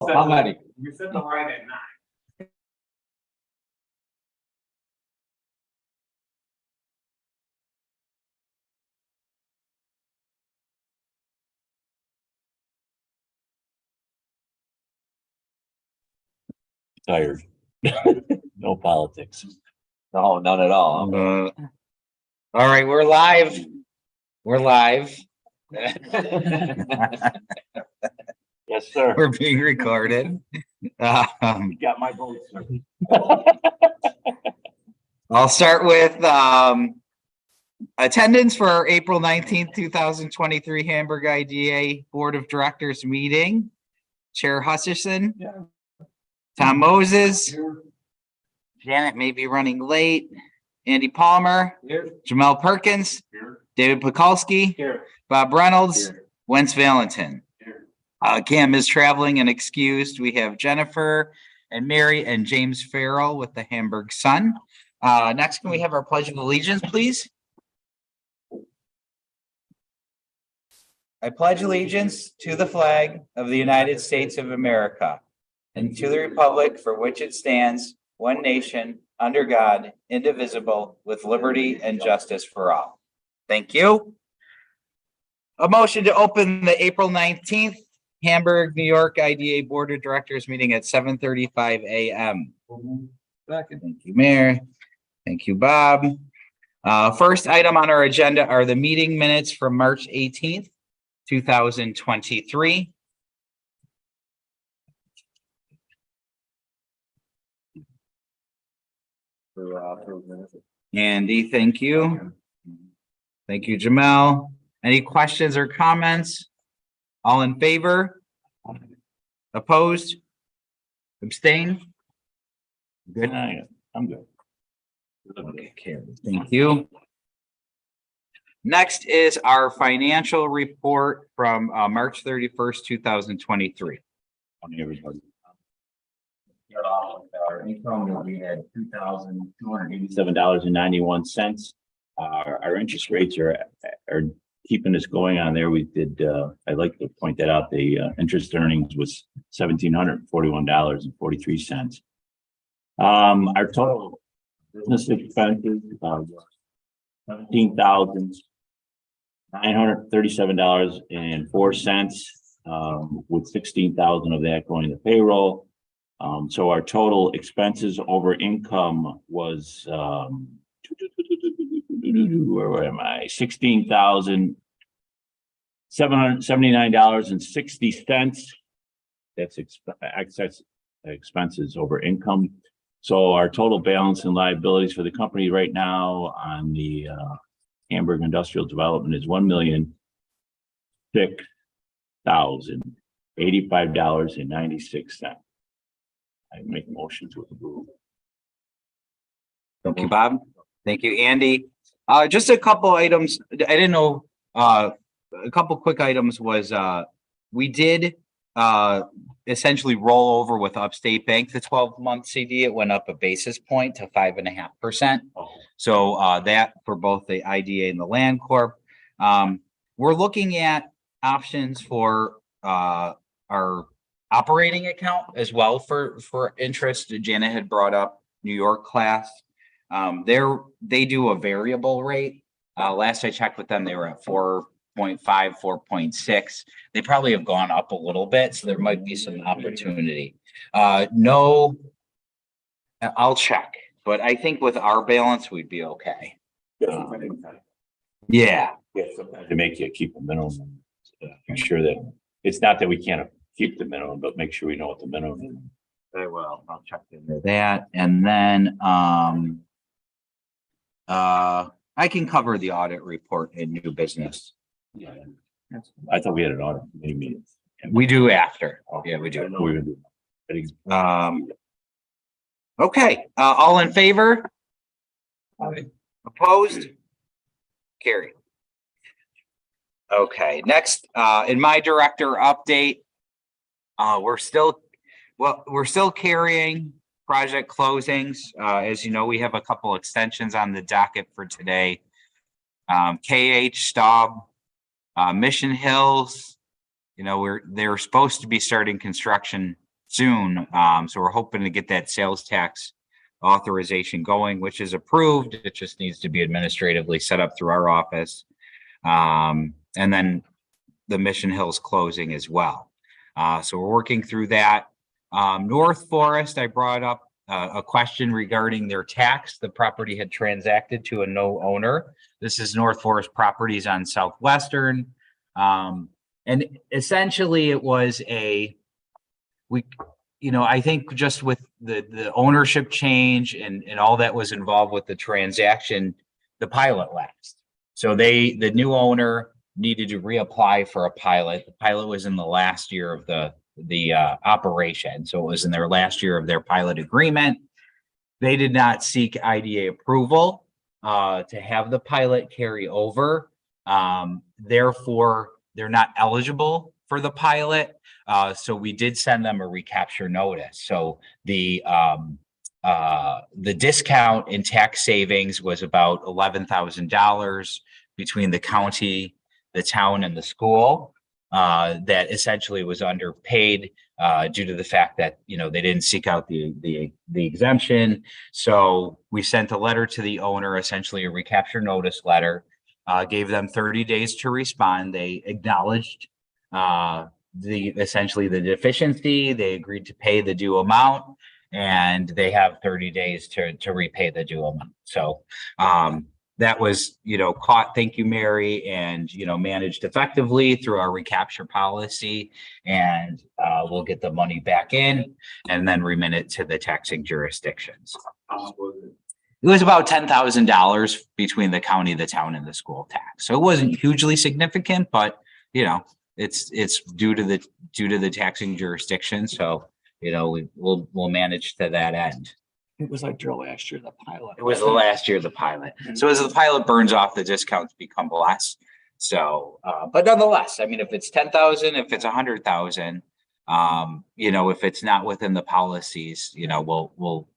How many? We set the line at 9. Tired. No politics. No, none at all. All right, we're live. We're live. Yes, sir. We're being recorded. You got my vote, sir. I'll start with attendance for our April 19th, 2023 Hamburg IDA Board of Directors meeting. Chair Hutchison. Yeah. Tom Moses. Janet may be running late. Andy Palmer. Here. Jamel Perkins. Here. David Pekulski. Here. Bob Reynolds. Here. Wentz Valentin. Here. Cam is traveling and excused. We have Jennifer and Mary and James Farrell with the Hamburg Sun. Next, can we have our Pledge of Allegiance, please? I pledge allegiance to the flag of the United States of America and to the republic for which it stands, one nation, under God, indivisible, with liberty and justice for all. Thank you. A motion to open the April 19th Hamburg, New York IDA Board of Directors meeting at 7:35 a.m. Second. Thank you, Mayor. Thank you, Bob. First item on our agenda are the meeting minutes from March 18th, 2023. Andy, thank you. Thank you, Jamel. Any questions or comments? All in favor? Opposed? Abstain? Good. I'm good. Okay, carried. Thank you. Next is our financial report from March 31st, 2023. Morning, everybody. Our income, we had $2,287.91. Our interest rates are keeping us going on there. We did, I'd like to point that out. The interest earnings was $1,741.43. Our total business expenses, $17,937.04, with 16,000 of that going to payroll. So our total expenses over income was, where am I? $16,779.60. That's excess expenses over income. So our total balance and liabilities for the company right now on the Hamburg Industrial Development is $1,006,085.96. I make a motion to approve. Thank you, Bob. Thank you, Andy. Just a couple items. I didn't know, a couple quick items was, we did essentially roll over with Upstate Bank, the 12-month CD. It went up a basis point to 5.5%. So that for both the IDA and the Land Corp. We're looking at options for our operating account as well for interest. Janet had brought up New York class. They do a variable rate. Last I checked with them, they were at 4.5, 4.6. They probably have gone up a little bit, so there might be some opportunity. No, I'll check, but I think with our balance, we'd be okay. Yeah. Yeah, sometimes they make you keep a minimum. Make sure that it's not that we can't keep the minimum, but make sure we know what the minimum is. Very well. I'll check into that. And then I can cover the audit report in new business. Yeah. I thought we had an audit committee meeting. We do after. Yeah, we do. Okay, all in favor? Opposed? Carry. Okay, next, in my director update, we're still carrying project closings. As you know, we have a couple extensions on the docket for today. KH Staub, Mission Hills, you know, they're supposed to be starting construction soon. So we're hoping to get that sales tax authorization going, which is approved. It just needs to be administratively set up through our office. And then the Mission Hills closing as well. So we're working through that. North Forest, I brought up a question regarding their tax. The property had transacted to a no owner. This is North Forest Properties on Southwestern. And essentially it was I think just with the ownership change and all that was involved with the transaction, the pilot lapsed. So the new owner needed to reapply for a pilot. The pilot was in the last year of the operation. So it was in their last year of their pilot agreement. They did not seek IDA approval to have the pilot carry over. Therefore, they're not eligible for the pilot. So we did send them a recapture notice. So the discount in tax savings was about $11,000 between the county, the town, and the school. That essentially was underpaid due to the fact that they didn't seek out the exemption. So we sent a letter to the owner, essentially a recapture notice letter, gave them 30 days to respond. They acknowledged essentially the deficiency. They agreed to pay the due amount, and they have 30 days to repay the due amount. So that was, caught, thank you, Mary, and, managed effectively through our recapture policy. And we'll get the money back in and then remit it to the taxing jurisdictions. It was about $10,000 between the county, the town, and the school tax. So it wasn't hugely significant, but, it's due to the taxing jurisdiction. So, we'll manage to that end. It was like your last year, the pilot. It was the last year of the pilot. So as the pilot burns off, the discounts become less. So, but nonetheless, I mean, if it's 10,000, if it's 100,000, if it's not within the policies, we'll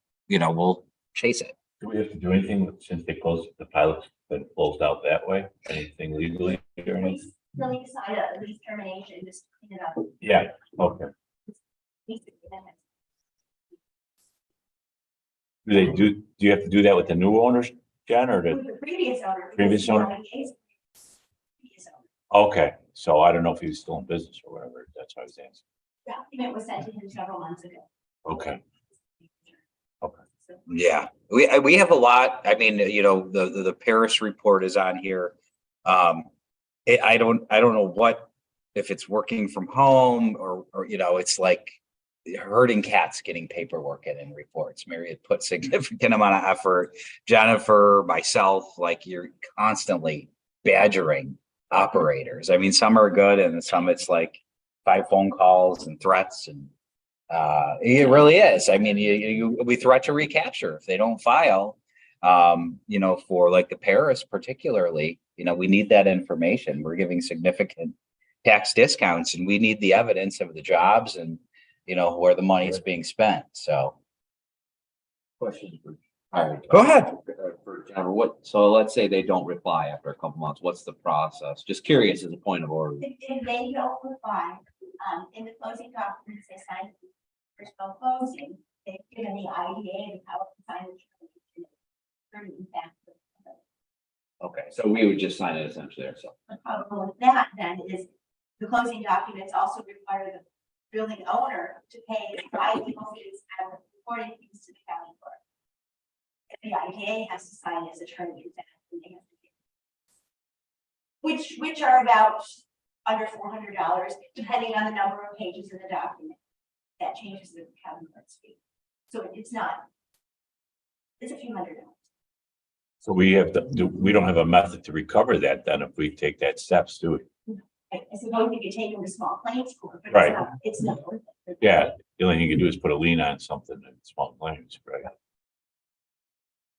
chase it. Do we have to do anything since they closed, the pilot's been closed out that way? Anything legally or anything? They'll need to sign a lease termination, just to clean it up. Yeah, okay. Do you have to do that with the new owners, Jen, or With the previous owner. Previous owner? Previous owner. okay, so I don't know if he was still in business or whatever, that's what I was asking. Document was sent to him several months ago. Okay, Yeah, we have a lot. I mean, the Paris report is on here. I don't know what, if it's working from home or it's like herding cats getting paperwork in and reports. Mary had put significant amount of effort. Jennifer, myself, like you're constantly badgering operators. I mean, some are good and some it's like 5 phone calls and threats, and it really is. I mean, we threat to recapture if they don't file. For like the Paris particularly, we need that information. We're giving significant tax discounts, and we need the evidence of the jobs and where the money is being spent. So, Question for, all right. Go ahead. For Jennifer, so let's say they don't reply after a couple months, what's the process? Just curious as a point of order. If they don't reply, in the closing documents, they signed for still closing, they've given the IDA the power to sign the termination. Okay, so we would just sign it essentially ourselves. The problem with that then is the closing documents also require the building owner to pay IDA fees and reporting fees to the county clerk. If the IDA has to sign as attorney, which are about under $400, depending on the number of pages in the document. That changes the county clerk's fee. So it's a few $100. so we don't have a method to recover that then if we take that steps, do we? I suppose you could take them to small claims court, but Right. it's not worth it. Yeah, the only thing you can do is put a lien on something in small claims, right?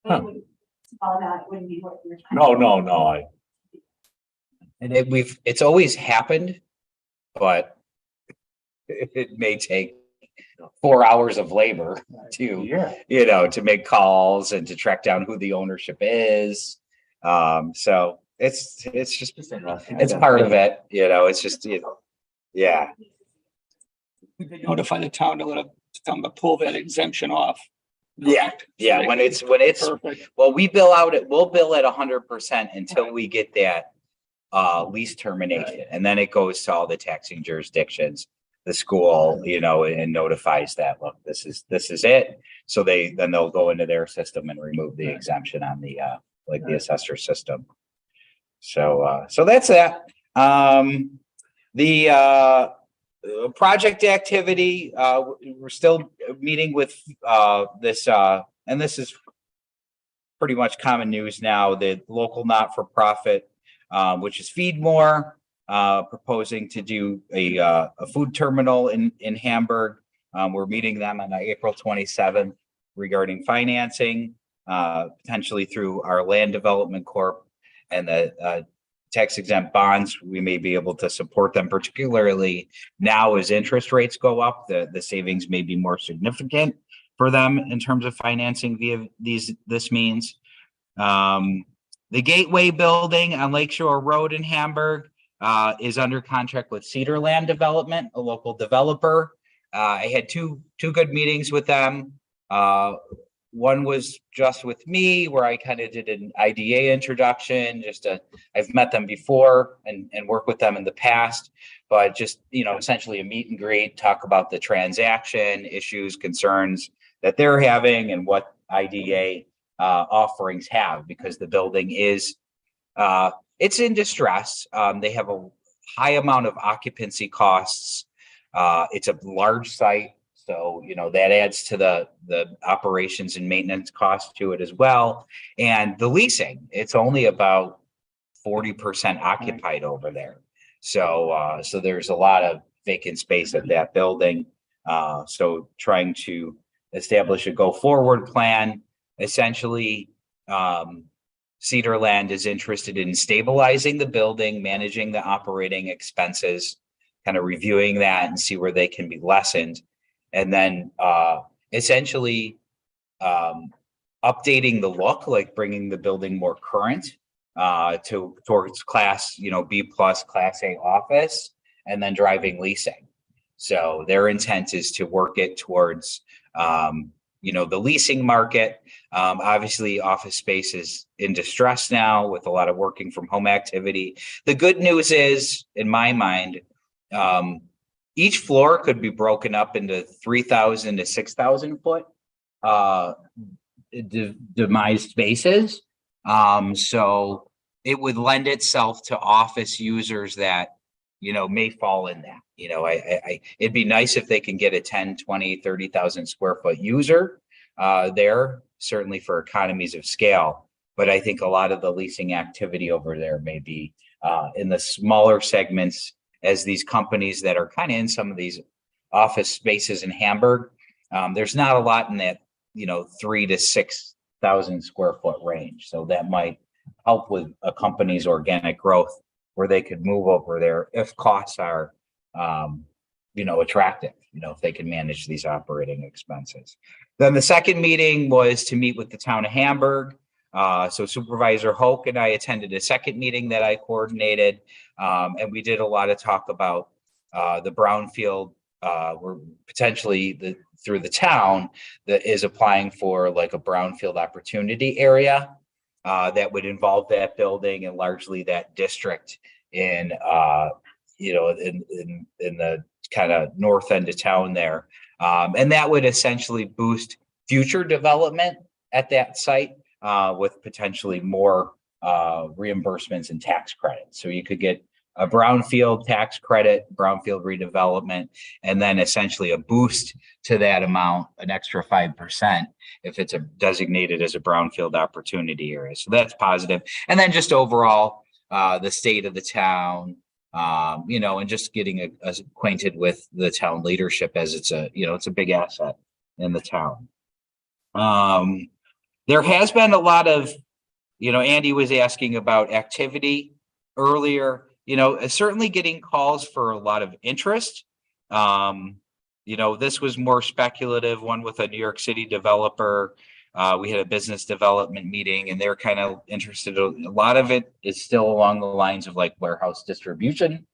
But it's all about, it wouldn't be worth your time. No, and it's always happened, but it may take 4 hours of labor to, yeah. to make calls and to track down who the ownership is. So it's just, Just interesting. it's part of it, it's just, yeah. we could notify the town to tell them to pull that exemption off. Yeah, yeah, when it's, Perfect. well, we'll bill at 100% until we get that lease termination, and then it goes to all the taxing jurisdictions, the school, and notifies that, look, this is it. So then they'll go into their system and remove the exemption on the like the assessor system. So that's that. The project activity, we're still meeting with this, and this is pretty much common news now, the local not-for-profit, which is Feed More, proposing to do a food terminal in Hamburg. We're meeting them on April 27th regarding financing, potentially through our land development corp and the tax exempt bonds. We may be able to support them, particularly now as interest rates go up. The savings may be more significant for them in terms of financing via this means. The Gateway building on Lakeshore Road in Hamburg is under contract with Cedar Land Development, a local developer. I had two good meetings with them. One was just with me, where I kind of did an IDA introduction. I've met them before and worked with them in the past, but just, essentially a meet and greet, talk about the transaction issues, concerns that they're having, and what IDA offerings have, because the building is, it's in distress. They have a high amount of occupancy costs. It's a large site. So, that adds to the operations and maintenance cost to it as well. And the leasing, it's only about 40% occupied over there. So there's a lot of vacant space at that building. So trying to establish a go forward plan. Essentially, Cedar Land is interested in stabilizing the building, managing the operating expenses, kind of reviewing that and see where they can be lessened. And then essentially updating the look, like bringing the building more current towards class, B plus class A office, and then driving leasing. So their intent is to work it towards, the leasing market. Obviously, office space is in distress now with a lot of working from home activity. The good news is, in my mind, each floor could be broken up into 3,000 to 6,000 foot demised spaces. So it would lend itself to office users that, may fall in that. It'd be nice if they can get a 10, 20, 30,000 square foot user there, certainly for economies of scale. But I think a lot of the leasing activity over there may be in the smaller segments, as these companies that are kind of in some of these office spaces in Hamburg. There's not a lot in that, 3,000 to 6,000 square foot range. So that might help with a company's organic growth, where they could move over there if costs are, attractive, if they can manage these operating expenses. Then the second meeting was to meet with the town of Hamburg. So Supervisor Hoke and I attended a second meeting that I coordinated, and we did a lot of talk about the brownfield. We're potentially through the town that is applying for like a brownfield opportunity area that would involve that building and largely that district in the kind of north end of town there, and that would essentially boost future development at that site. With potentially more reimbursements and tax credits. So you could get a brownfield tax credit, brownfield redevelopment, and then essentially a boost to that amount, an extra 5%, if it's designated as a brownfield opportunity area. So that's positive. And then just overall, the state of the town, and just getting acquainted with the town leadership, as it's a big asset in the town. There has been a lot of, Andy was asking about activity earlier, certainly getting calls for a lot of interest. This was more speculative, one with a New York City developer. We had a business development meeting and they're kind of interested. A lot of it is still along the lines of like warehouse distribution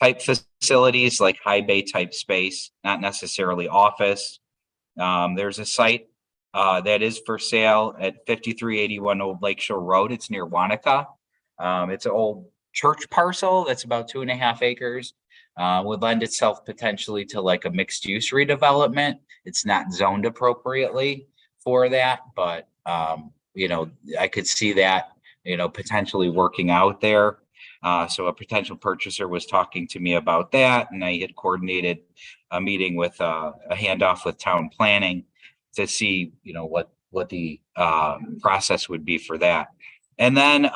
type facilities like high bay type space, not necessarily office. There's a site that is for sale at 5381 Old Lakeshore Road. It's near Wanaka. It's an old church parcel that's about 2.5 acres. Would lend itself potentially to like a mixed use redevelopment. It's not zoned appropriately for that, but you know, I could see that, you know, potentially working out there. So a potential purchaser was talking to me about that, and I had coordinated a meeting with a handoff with town planning to see, you know, what the process would be for that. And then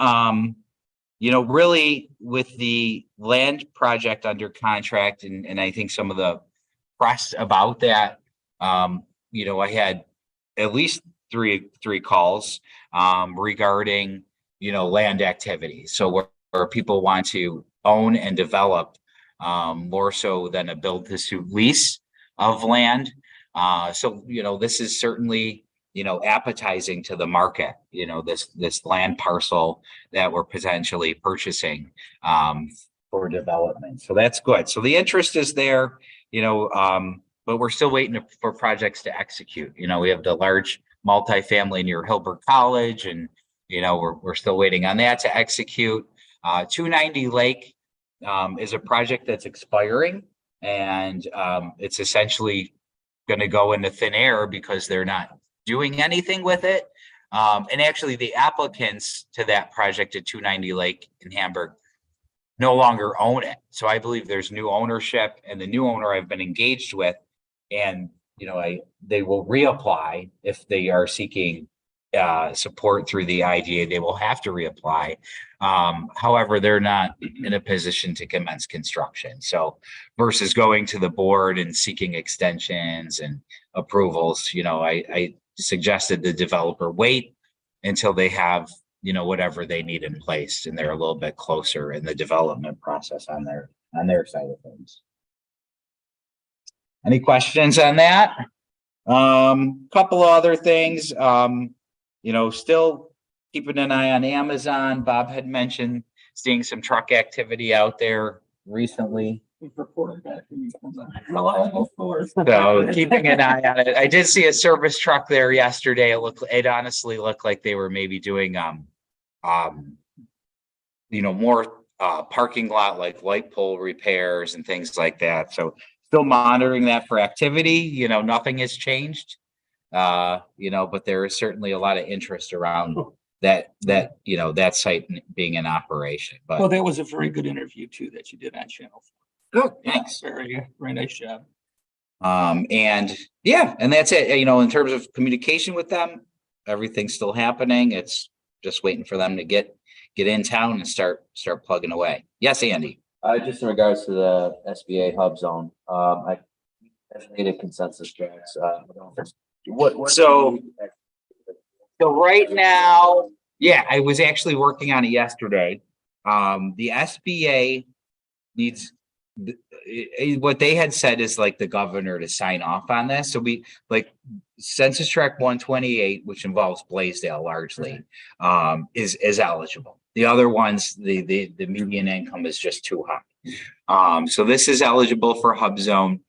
you know, really with the land project under contract, and I think some of the press about that, you know, I had at least three calls regarding, you know, land activity. So where people want to own and develop more so than a build to suit lease of land. So, you know, this is certainly, you know, appetizing to the market, you know, this land parcel that we're potentially purchasing for development. So that's good. So the interest is there, you know, but we're still waiting for projects to execute. You know, we have the large multifamily near Hamburg College, and, you know, we're still waiting on that to execute. 290 Lake is a project that's expiring, and it's essentially going to go into thin air because they're not doing anything with it. And actually the applicants to that project at 290 Lake in Hamburg no longer own it. So I believe there's new ownership, and the new owner I've been engaged with, and, you know, they will reapply if they are seeking support through the IGA. They will have to reapply. However, they're not in a position to commence construction. So versus going to the board and seeking extensions and approvals, you know, I suggested the developer wait until they have, you know, whatever they need in place, and they're a little bit closer in the development process on their side of things. Any questions on that? Couple of other things, you know, still keeping an eye on Amazon. Bob had mentioned seeing some truck activity out there recently. Reliable source. So keeping an eye on it. I did see a service truck there yesterday. It honestly looked like they were maybe doing you know, more parking lot like light pole repairs and things like that. So still monitoring that for activity. You know, nothing has changed. You know, but there is certainly a lot of interest around that you know, that site being in operation. But Well, that was a very good interview too that you did on Channel 4. good, thanks. Very nice job. And yeah, and that's it. You know, in terms of communication with them, everything's still happening. It's just waiting for them to get in town and start plugging away. Yes, Andy. Just in regards to the SBA hub zone, I estimated consensus tracks. What? So right now, yeah, I was actually working on it yesterday. The SBA needs what they had said is like the governor to sign off on this. So we like Census Tract 128, which involves Blaisdell largely, is eligible. The other ones, the median income is just too high. So this is eligible for hub zone.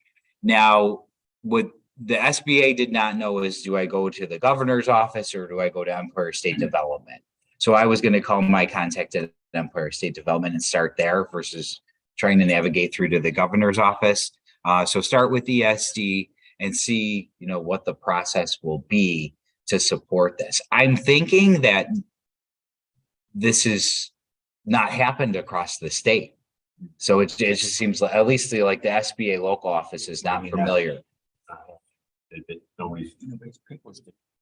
Now, what the SBA did not know is, do I go to the governor's office or do I go to Empire State Development? So I was going to call my contact at Empire State Development and start there versus trying to navigate through to the governor's office. So start with ESD and see, you know, what the process will be to support this. I'm thinking that this is not happened across the state. So it just seems like, at least the SBA local office is not familiar.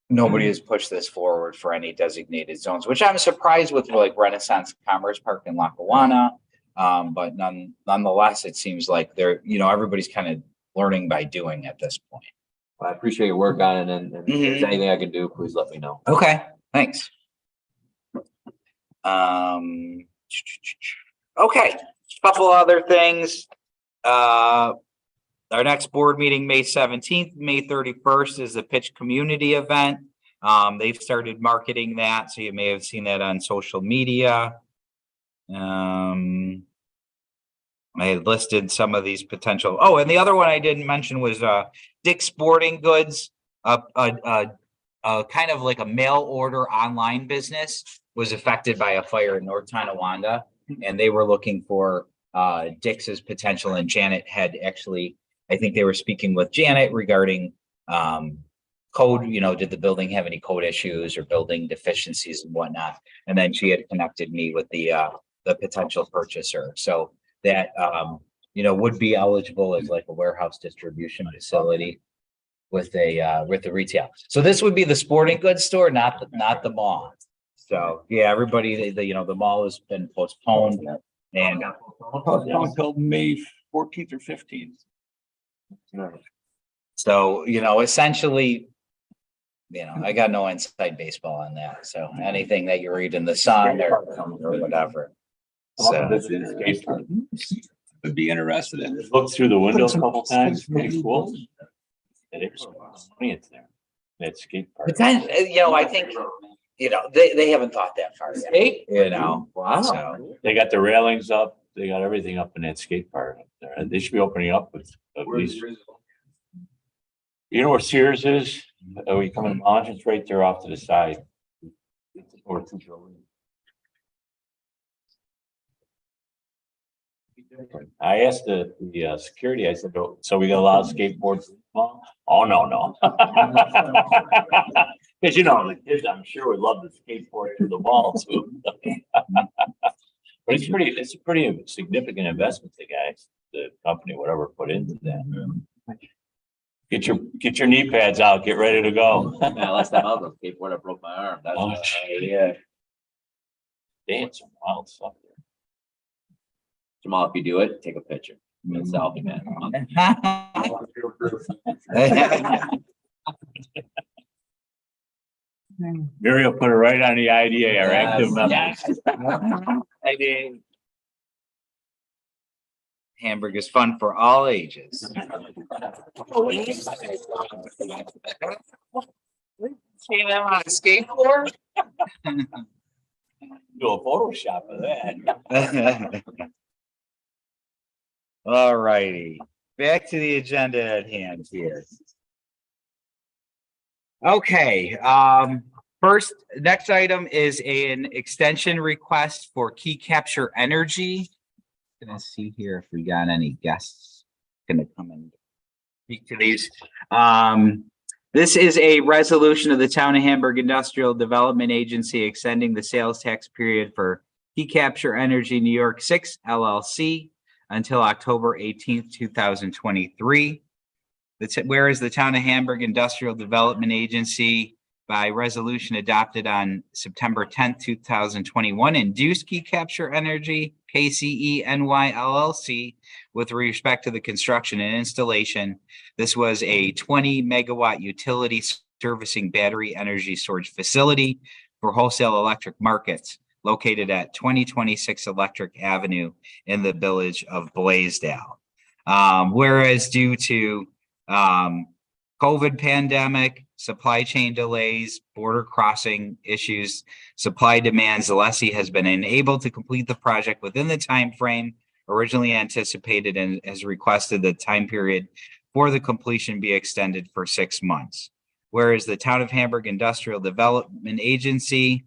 Nobody has pushed this forward for any designated zones, which I'm surprised with, like Renaissance Commerce Park in Lackawanna. But nonetheless, it seems like they're, you know, everybody's kind of learning by doing at this point. I appreciate your work on it, and if there's anything I can do, please let me know. Okay, thanks. Okay, couple other things. Our next board meeting, May 17th, May 31st is the Pitch Community event. They've started marketing that, so you may have seen that on social media. I had listed some of these potential. Oh, and the other one I didn't mention was Dick's Sporting Goods, kind of like a mail order online business was affected by a fire in North Tonawanda, and they were looking for Dick's potential. And Janet had actually, I think they were speaking with Janet regarding code. You know, did the building have any code issues or building deficiencies and whatnot? And then she had connected me with the potential purchaser. So that you know, would be eligible as like a warehouse distribution facility with the retail. So this would be the sporting goods store, not the mall. So yeah, everybody, you know, the mall has been postponed and Until May 14th or 15th. so, you know, essentially, you know, I got no inside baseball on that. So anything that you read in the Sun or whatever. So Would be interested in. Looked through the window a couple times, pretty cool. And it was funny, it's there. That skate park. but then, you know, I think, you know, they haven't thought that far yet, you know. Wow. So They got the railings up, they got everything up in that skate park up there. And they should be opening up with at least. You know where Sears is? Oh, you come in Monge, it's right there off to the side. Or two buildings. I asked the security, I said, "Oh, so we got a lot of skateboards?" Oh, no. Cause you know, the kids, I'm sure would love to skateboard through the mall too. But it's a pretty significant investment the company, whatever, put into that. Get your knee pads out, get ready to go. Yeah, last time I was on skateboard, I broke my arm. That's Oh, yeah. They had some wild stuff there. Jamal, if you do it, take a picture. Get a selfie, man. Muriel put it right on the IDA, our active Yes. members. I mean, Hamburg is fun for all ages. Seen them on a skateboard? Do a Photoshop of that. All righty, back to the agenda at hand here. Okay, next item is an extension request for Key Capture Energy. Gonna see here if we got any guests gonna come and speak to these. This is a resolution of the Town of Hamburg Industrial Development Agency extending the sales tax period for Key Capture Energy New York 6 LLC until October 18th, 2023. Whereas the Town of Hamburg Industrial Development Agency by resolution adopted on September 10th, 2021, induced Key Capture Energy, KCE NY LLC, with respect to the construction and installation. This was a 20 megawatt utility servicing battery energy storage facility for wholesale electric markets located at 2026 Electric Avenue in the village of Blaisdell. Whereas due to COVID pandemic, supply chain delays, border crossing issues, supply demands, the lessee has been unable to complete the project within the time frame originally anticipated and has requested the time period for the completion be extended for 6 months. Whereas the Town of Hamburg Industrial Development Agency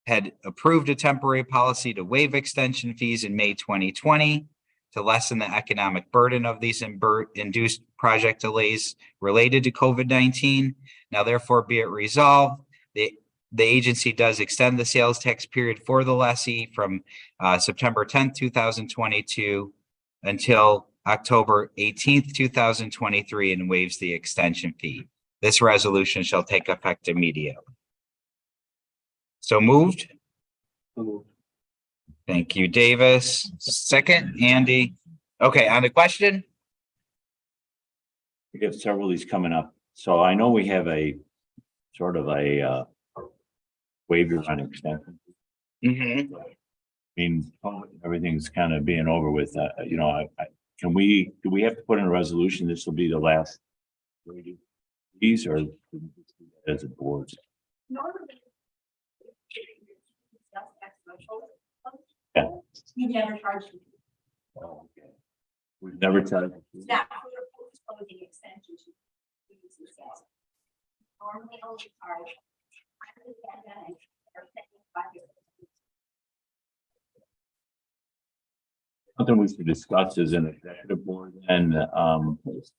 had approved a temporary policy to waive extension fees in May 2020 to lessen the economic burden of these induced project delays related to COVID-19. Now, therefore, be it resolved, the agency does extend the sales tax period for the lessee from September 10th, 2022 until October 18th, 2023, and waives the extension fee. This resolution shall take effect immediately. So moved. Thank you, Davis. Second, Andy. Okay, on the question? We have several of these coming up. So I know we have a sort of a waiver on extension. Mm-hmm. I mean, everything's kind of being over with. You know, do we have to put in a resolution? This will be the last. These are as a board. Yeah. You never charge them. We've never tried. It's not for the post-closing extension. to use the sales. Normally only charge. After the pandemic, or second 5 years. Something we should discuss as an executive board and,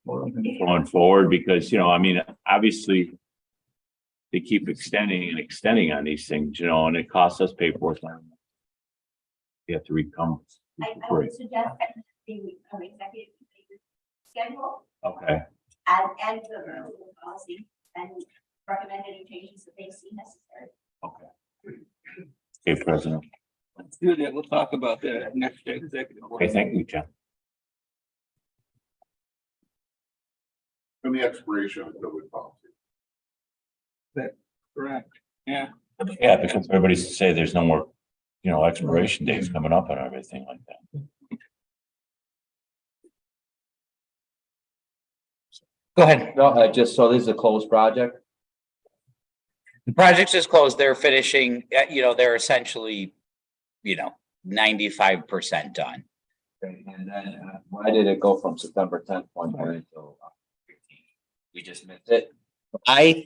going forward, because, I mean, obviously they keep extending and extending on these things, and it costs us paperwork. You have to recome. I would suggest that the executive committee schedule Okay, and the policy and recommend any changes that they see necessary. okay. Okay, President. Let's do that. We'll talk about that at next executive. Okay, thank you, John. And the expiration of the COVID policy. Correct. Yeah. Yeah, because everybody's say there's no more, expiration dates coming up and everything like that. Go ahead. No, just so this is a closed project. The project is closed. They're finishing, they're essentially, 95% done. And then why did it go from September 10th, 2020 to 15? We just missed it.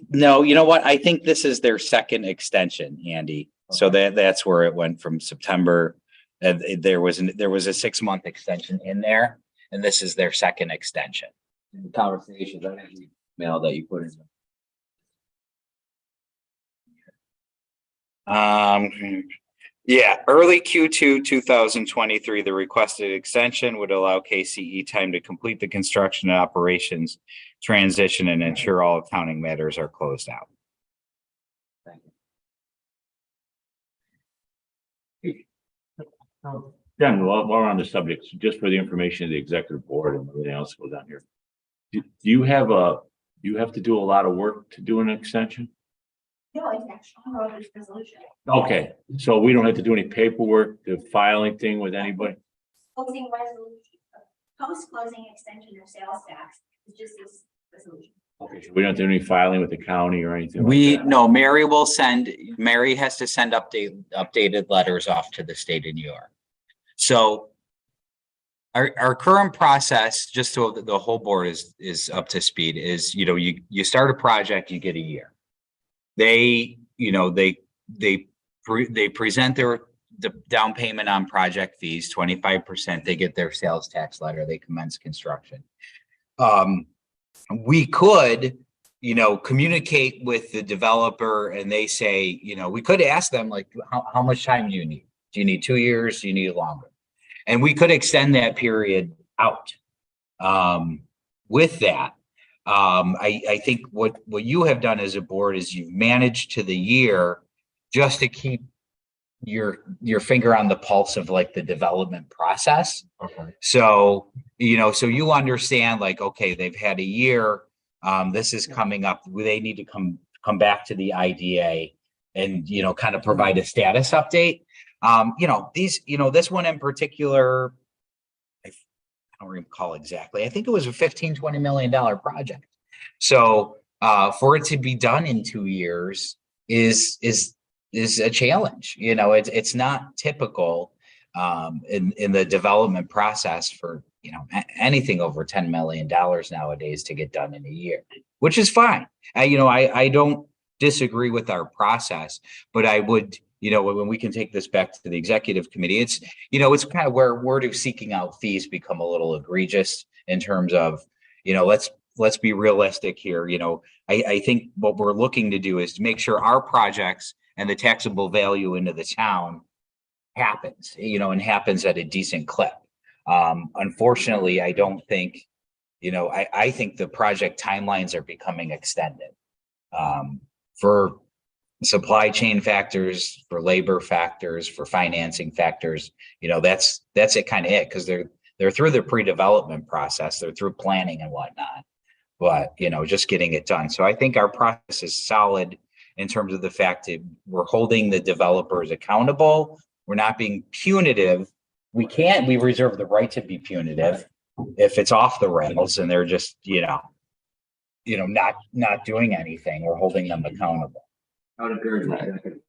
No, you know what? I think this is their second extension, Andy. So that's where it went from September. There was a 6-month extension in there, and this is their second extension. In the conversations, I think the email that you put in. Yeah, early Q2 2023, the requested extension would allow KCE time to complete the construction and operations transition and ensure all accounting matters are closed out. Thank you. Jen, while we're on the subject, just for the information of the executive board and everything else goes on here. Do you have to do a lot of work to do an extension? No, it's actual resolution. Okay, so we don't have to do any paperwork, to file anything with anybody? Closing resolution, post-closing extension of sales tax is just this resolution. Okay, so we don't have to do any filing with the county or anything like that? No, Mary has to send updated letters off to the state of New York. So our current process, just so that the whole board is up to speed, is, you start a project, you get a year. They present the down payment on project fees, 25%, they get their sales tax letter, they commence construction. We could, communicate with the developer and they say, we could ask them like, how much time do you need? Do you need 2 years? Do you need longer? And we could extend that period out. With that, I think what you have done as a board is you've managed to the year just to keep your finger on the pulse of like the development process. Okay. So, so you understand like, okay, they've had a year. This is coming up. They need to come back to the IDA and, kind of provide a status update. This one in particular, I don't recall exactly. I think it was a $15-20 million project. So for it to be done in 2 years is a challenge. It's not typical in the development process for anything over $10 million nowadays to get done in a year, which is fine. I don't disagree with our process, but I would, when we can take this back to the executive committee, it's kind of where word of seeking out fees become a little egregious in terms of, let's be realistic here. I think what we're looking to do is to make sure our projects and the taxable value into the town happens, and happens at a decent clip. Unfortunately, I don't think, I think the project timelines are becoming extended for supply chain factors, for labor factors, for financing factors. That's it, kind of it, because they're through the pre-development process, they're through planning and whatnot, but just getting it done. So I think our process is solid in terms of the fact that we're holding the developers accountable. We're not being punitive. We reserve the right to be punitive if it's off the rails and they're just, not doing anything. We're holding them accountable. I would encourage the executive